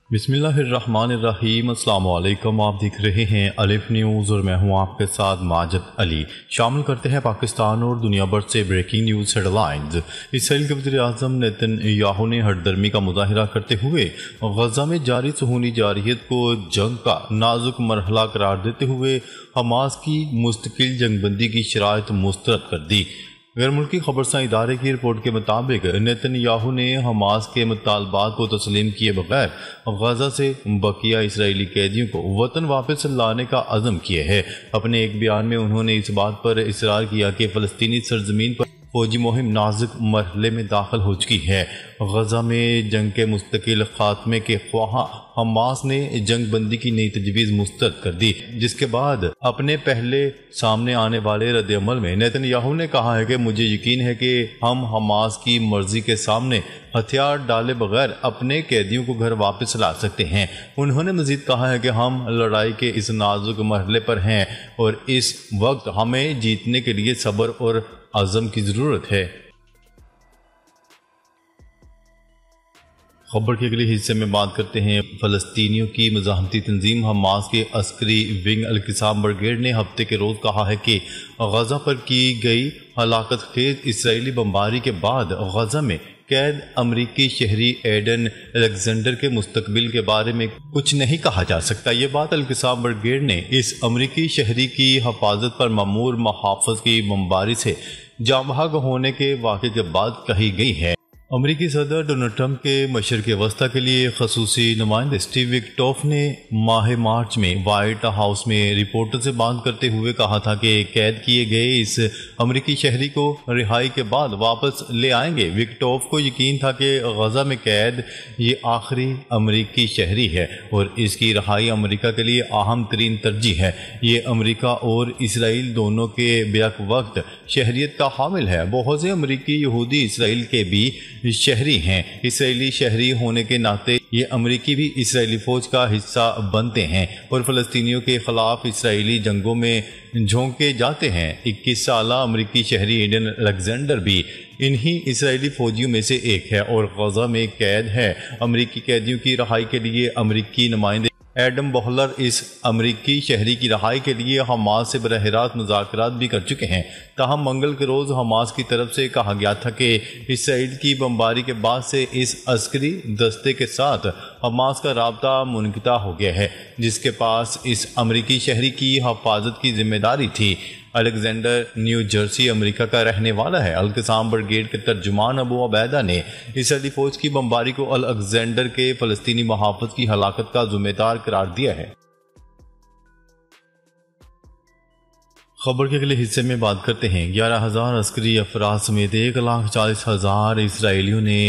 बिस्मिल्लाहिर्रहमानिर्रहीम। अस्सलाम वालेकुम। आप देख रहे हैं अलिफ न्यूज़ और मैं हूं आपके साथ माजिद अली। शामिल करते हैं पाकिस्तान और दुनिया भर से ब्रेकिंग न्यूज़ हेडलाइंस। इसराइल के वज़ीर आज़म नेतन्याहू ने हठधर्मी का मुजाहिरा करते हुए गज़ा में जारी सूहूनी जारहियत को जंग का नाजुक मरहला करार देते हुए हमास की मुस्तकिल जंगबंदी की शराइत मुस्तरद कर दी। गैर मुल्की खबरसां इदारे की रिपोर्ट के मुताबिक नेतन्याहू ने हमास के मुतालबात को तस्लीम किए बगैर गजा से बकिया इसराइली कैदियों को वतन वापस लाने का अज़म किए है। अपने एक बयान में उन्होंने इस बात पर इसरार किया कि फ़लस्तीनी सरजमीन पर फौजी मुहिम नाजुक मरहले में दाखिल हो चुकी है। गजा में जंग के मुस्तकिल खात्मे के ख्वाहा हमास ने जंग बंदी की नई तजवीज़ मुस्तरद कर दी, जिसके बाद अपने पहले सामने आने वाले रद्द-ए-अमल में नेतन्याहू ने कहा है कि मुझे यकीन है कि हम हमास की मर्जी के सामने हथियार डाले बगैर अपने कैदियों को घर वापस ला सकते हैं। उन्होंने मजीद कहा है कि हम लड़ाई के इस नाजुक मरहले पर हैं और इस वक्त हमें जीतने के लिए सब्र और अज़म की ज़रूरत है। खबर के अगले हिस्से में बात करते हैं फ़लस्तीनियों की मज़ाहमती तंजीम हमास के अस्करी विंग अल-क़िसाम ब्रिगेड ने हफ्ते के रोज़ कहा है कि गज़ा पर की गई हलाकत खेज इसराइली बमबारी के बाद गज़ा में कैद अमरीकी शहरी एडन अलेक्जेंडर के मुस्तकबिल के बारे में कुछ नहीं कहा जा सकता। ये बात अल-क़िसाम ब्रिगेड ने इस अमरीकी शहरी की हिफाजत पर मामूर महाफ़ज़ की बमबारी से जाँबहक होने के वाक़े के बाद कही गई है। अमरीकी सदर डोनाल्ड ट्रंप के मशरिक़ वस्ता के लिए खसूसी नुमाइंदे स्टीव विटकोफ ने माह मार्च में वाइट हाउस में रिपोर्टर से बात करते हुए कहा था कि कैद किए गए इस अमरीकी शहरी को रिहाई के बाद वापस ले आएंगे। विटकोफ को यकीन था कि गजा में कैद ये आखिरी अमरीकी शहरी है और इसकी रिहाई अमरीका के लिए अहम तरीन तरजीह है। ये अमरीका और इसराइल दोनों के बेक वक्त शहरियत का हामिल है। बहुत से अमरीकी यहूदी इसराइल के भी शहरी हैं। इसराइली शहरी होने के नाते ये अमरीकी भी इसराइली फौज का हिस्सा बनते हैं और फ़लस्तीनियों के खिलाफ इसराइली जंगों में झोंके जाते हैं। 21 साला अमरीकी शहरी एडन अलेक्जेंडर भी इन्हीं इसराइली फौजियों में से एक है और गजा में कैद है। अमरीकी कैदियों की रिहाई के लिए अमरीकी नुमाइंदे एडम बोहलर इस अमरीकी शहरी की रिहाई के लिए हमास से बरह रास्त मुज़ाकरात भी कर चुके हैं। ताहम मंगल के रोज़ हमास की तरफ से कहा गया था कि इसराइल की बमबारी के बाद से इस अस्करी दस्ते के साथ हमास का राब्ता मुनक़ता हो गया है, जिसके पास इस अमरीकी शहरी की हिफाजत की जिम्मेदारी थी। अलेक्जेंडर न्यू जर्सी अमेरिका का रहने वाला है। अल-क़िसाम ब्रिगेड के तर्जुमान अबू अबैदा ने इसराइली फौज की बमबारी को अलेक्जेंडर के फ़लस्तीनी महाफ़ज़ की हलाकत का ज़िम्मेदार करार दिया है। खबर के अगले हिस्से में बात करते हैं 11,000 अस्करी अफराद समेत 1,40,000 इसराइलियों ने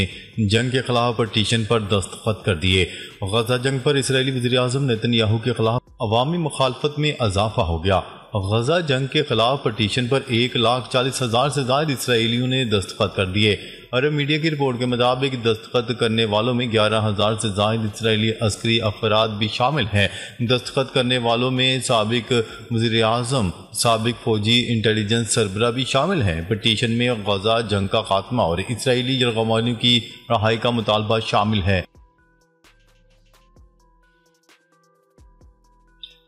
जंग के खिलाफ पटिशन पर दस्तखत कर दिए। गजा जंग पर इसराइली वज़ीर आज़म नेतन्याहू के खिलाफ अवामी मुखालफत में इजाफा हो गया। गजा जंग के खिलाफ पटिशन पर 1,40,000 से ज़्यादा इसराइलियों ने दस्तखत कर दिए। अरब मीडिया की रिपोर्ट के मुताबिक दस्तखत करने वालों में 11,000 से ज़्यादा इसराइली अस्करी अफराद भी शामिल हैं। दस्तखत करने वालों में साबिक वज़ीर आज़म, साबिक फौजी इंटेलिजेंस सरबरा भी शामिल हैं। पटिशन में गजा जंग का खात्मा और इसराइली यरगमानियों की रिहाई का मुतालबा शामिल है।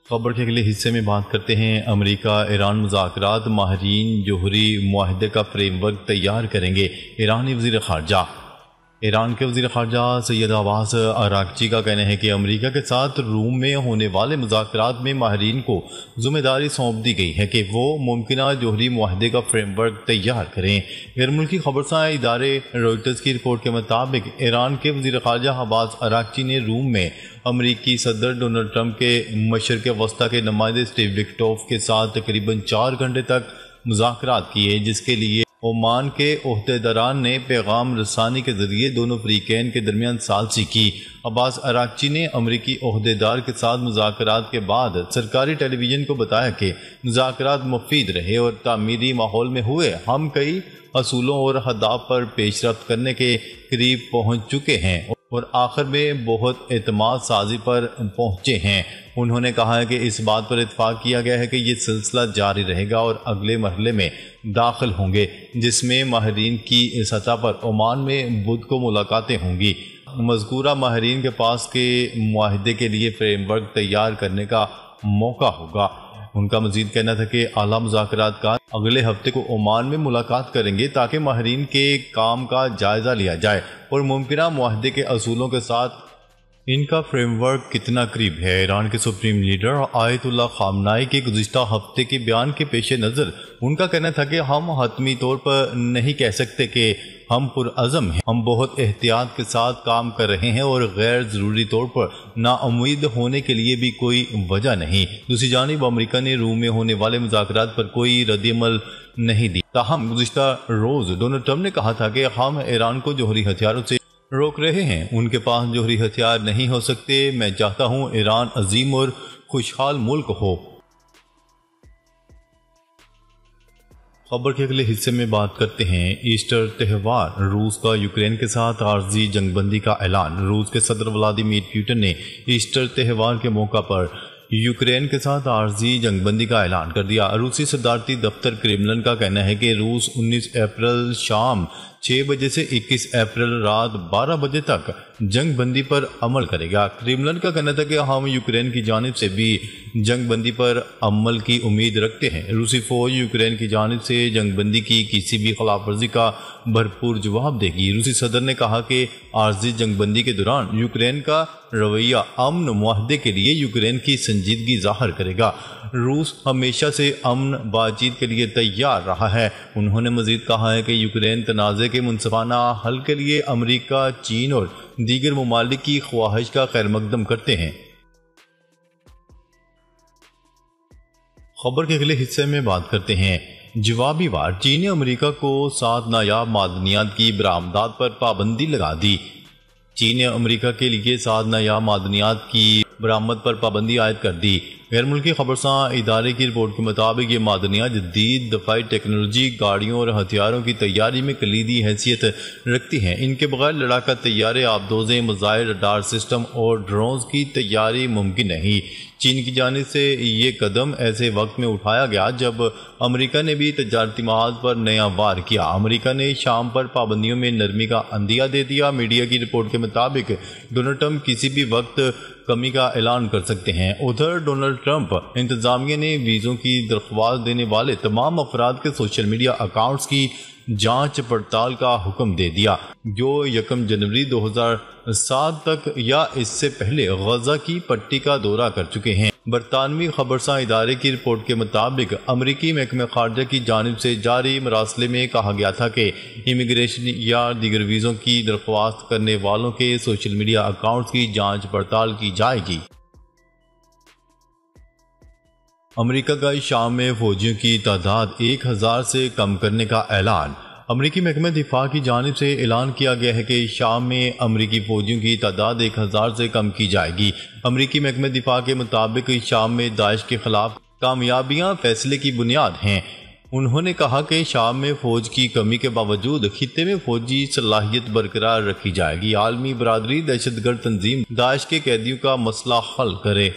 खबर के अगले हिस्से में बात करते हैं अमेरिका ईरान मुज़ाकरात माहिरीन जोहरी मुआहदे का फ्रेमवर्क तैयार करेंगे। ईरानी वज़ीर ख़ारजा ईरान के वज़ीर ख़ारजा सैयद अब्बास अराग़ची का कहना है कि अमेरिका के साथ रूम में होने वाले मुज़ाकरात में माहिरीन को ज़िम्मेदारी सौंप दी गई है कि वो मुमकिना जोहरी मुआहदे का फ्रेमवर्क तैयार करें। गैर मुल्की खबरसां इदारे रॉयटर्स की रिपोर्ट के मुताबिक ईरान के वज़ीर ख़ारजा अब्बास अराग़ची ने रूम में अमरीकी सदर डोनाल्ड ट्रंप के मशरिक़ वस्ता के नुमाइंदे स्टीव विटकोफ के साथ तकरीबन 4 घंटे तक मुज़ाकरात किए, जिसके लिए ओमान के ओहदेदारान ने पैगाम रसानी के जरिए दोनों फ़रीक़ैन के दरमियान सालसी की। अब्बास अराग़ची ने अमरीकी ओहदेदार के साथ मुज़ाकरात के बाद सरकारी टेलीविज़न को बताया कि मुज़ाकरात मुफीद रहे और तामीरी माहौल में हुए। हम कई असूलों और अहदाफ पर पेशरफ्त करने के करीब पहुँच चुके हैं और आखिर में बहुत एतमाद साजी पर पहुँचे हैं। उन्होंने कहा है कि इस बात पर इत्फाक किया गया है कि ये सिलसिला जारी रहेगा और अगले मरहले में दाखिल होंगे, जिसमें माहिरीन की सतह पर ओमान में बुध को मुलाकातें होंगी। مذکورہ ماہرین کے پاس کے معاہدے کے لیے فریم ورک تیار کرنے کا موقع ہوگا۔ ان کا مزید کہنا تھا کہ اعلیٰ مذاکرات کار اگلے ہفتے کو عمان میں ملاقات کریں گے تاکہ ماہرین کے کام کا جائزہ لیا جائے اور ممکنہ معاہدے کے اصولوں کے ساتھ ان کا فریم ورک کتنا قریب ہے۔ ایران کے سپریم لیڈر آیت اللہ خامنائی کے گزشتہ ہفتے کے بیان کے پیش نظر ان کا کہنا تھا کہ ہم حتمی طور پر نہیں کہہ سکتے کہ ہم پرعزم ہیں، ہم بہت احتیاط کے ساتھ کام کر رہے ہیں اور غیر ضروری طور پر نا امید ہونے کے لیے بھی کوئی وجہ نہیں۔ دوسری جانب امریکہ نے روم میں ہونے والے مذاکرات پر کوئی رد عمل نہیں دی، تاہم گزشتہ روز ڈونلڈ ٹرمپ نے کہا تھا کہ ہم ایران کو جوہری ہتھیاروں سے روک رہے ہیں، ان کے پاس جوہری ہتھیار نہیں ہو سکتے، میں چاہتا ہوں ایران عظیم اور خوشحال ملک ہو۔ خبر کے اگلے حصے میں بات کرتے ہیں ایسٹر تہوار، روس کا یوکرین کے ساتھ عارضی جنگ بندی کا اعلان۔ روس کے صدر ولادیمیر پوٹن نے ایسٹر تہوار کے موقع پر یوکرین کے ساتھ عارضی جنگ بندی کا اعلان کر دیا۔ روسی صدارتی دفتر کرملن کا کہنا ہے کہ روس 19 اپریل شام 6 بجے سے 21 اپریل رات 12 بجے تک جنگ بندی پر عمل کرے گا۔ کرملن کا کہنا تھا کہ ہم یوکرین کی جانب سے بھی جنگ بندی پر عمل کی امید رکھتے ہیں۔ روسی فوج یوکرین کی جانب سے جنگ بندی کی کسی بھی خلاف ورزی کا بھرپور جواب دے گی۔ روسی صدر نے کہا کہ عارضی جنگ بندی کے دوران یوکرین کا رویہ امن معاہدے کے لیے یوکرین کی سنجیدگی ظاہر کرے گا۔ روس ہمیشہ سے امن بات چیت کے لیے تیار رہا ہے۔ انہوں نے مزید کہا ہے کہ یوکرین تنازع کے منصفانہ حل کے لیے امریکہ، چین اور دیگر ممالک کی خواہش کا خیر مقدم کرتے ہیں۔ خبر کے اگلے حصے میں بات کرتے ہیں جوابی وار، چین نے امریکہ کو 7 نایاب معدنیات کی برآمدات پر پابندی لگا دی۔ چین نے امریکہ کے لیے 7 نایاب معدنیات کی برآمد پر پابندی عائد کر دی۔ غیر ملکی خبرساں ادارے کی رپورٹ کے مطابق یہ معدنیات جدید دفاعی ٹیکنالوجی، گاڑیوں اور ہتھیاروں کی تیاری میں کلیدی حیثیت رکھتی ہیں۔ ان کے بغیر لڑاکا طیارے، آبدوزیں، میزائل، رڈار سسٹم اور ڈرونز کی تیاری ممکن نہیں۔ چین کی جانب سے یہ قدم ایسے وقت میں اٹھایا گیا جب امریکہ نے بھی تجارتی محاذ پر نیا وار کیا۔ امریکہ نے شام پر پابندیوں میں نرمی کا عندیہ دے دیا۔ میڈیا کی رپورٹ کے مطابق ڈونلڈ ٹرمپ کسی بھی وقت کمی کا اعلان کر سکتے ہیں۔ ادھر ڈونلڈ ٹرمپ انتظامیہ نے ویزوں کی درخواست دینے والے تمام افراد کے سوشل میڈیا اکاؤنٹس کی جانچ پڑتال کا حکم دے دیا جو 1 جنوری 2007 تک یا اس سے پہلے غزہ کی پٹی کا دورہ کر چکے ہیں۔ برطانوی خبرساں ادارے کی رپورٹ کے مطابق امریکی محکمہ خارجہ کی جانب سے جاری مراسلے میں کہا گیا تھا کہ امیگریشن یا دیگر ویزوں کی درخواست کرنے والوں کے سوشل میڈیا اکاؤنٹس کی جانچ پڑتال کی جائے گی۔ امریکہ کا شام میں فوجیوں کی تعداد 1000 سے کم کرنے کا اعلان۔ امریکی محکمہ دفاع کی جانب سے اعلان کیا گیا ہے کہ شام میں امریکی فوجیوں کی تعداد 1000 سے کم کی جائے گی۔ امریکی محکمہ دفاع کے مطابق شام میں داعش کے خلاف کامیابیاں فیصلے کی بنیاد ہیں۔ انہوں نے کہا کہ شام میں فوج کی کمی کے باوجود خطے میں فوجی صلاحیت برقرار رکھی جائے گی۔ عالمی برادری دہشت گرد تنظیم داعش کے قیدیوں کا مسئلہ حل کرے۔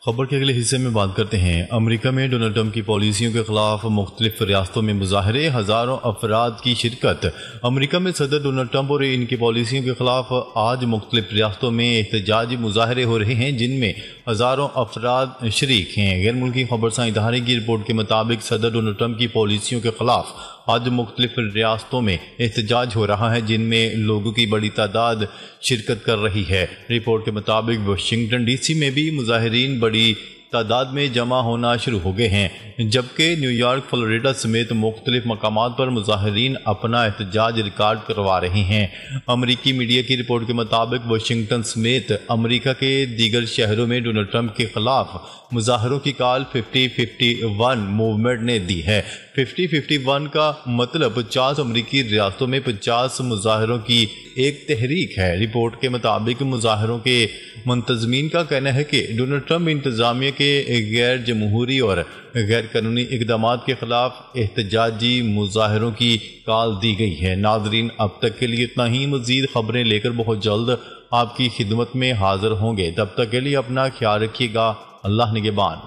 خبر کے اگلے حصے میں بات کرتے ہیں امریکہ میں ڈونلڈ ٹرمپ کی پالیسیوں کے خلاف مختلف ریاستوں میں مظاہرے، ہزاروں افراد کی شرکت۔ امریکہ میں صدر ڈونلڈ ٹرمپ اور ان کی پالیسیوں کے خلاف آج مختلف ریاستوں میں احتجاجی مظاہرے ہو رہے ہیں جن میں ہزاروں افراد شریک ہیں۔ غیر ملکی خبرساں ادارے کی رپورٹ کے مطابق صدر ڈونلڈ ٹرمپ کی پالیسیوں کے خلاف آج مختلف ریاستوں میں احتجاج ہو رہا ہے جن میں لوگوں کی بڑی تعداد شرکت کر رہی ہے۔ رپورٹ کے مطابق واشنگٹن ڈی سی میں بھی مظاہرین بڑی تعداد میں جمع ہونا شروع ہو گئے ہیں، جبکہ نیو یارک، فلوریڈا سمیت مختلف مقامات پر مظاہرین اپنا احتجاج ریکارڈ کروا رہے ہیں۔ امریکی میڈیا کی رپورٹ کے مطابق واشنگٹن سمیت امریکہ کے دیگر شہروں میں ڈونلڈ ٹرمپ کے خلاف مظاہروں کی کال 50-51 موومنٹ نے دی ہے۔ 50-51 کا مطلب 50 امریکی ریاستوں میں 50 مظاہروں کی ایک تحریک ہے۔ رپورٹ کے مطابق مظاہروں کے منتظمین کا کہنا ہے کہ ڈونلڈ ٹرمپ انتظامیہ کے غیر جمہوری اور غیر قانونی اقدامات کے خلاف احتجاجی مظاہروں کی کال دی گئی ہے۔ ناظرین، اب تک کے لیے اتنا ہی۔ مزید خبریں لے کر بہت جلد آپ کی خدمت میں حاضر ہوں گے۔ تب تک کے لیے اپنا خیال رکھیے گا۔ اللہ نگہبان۔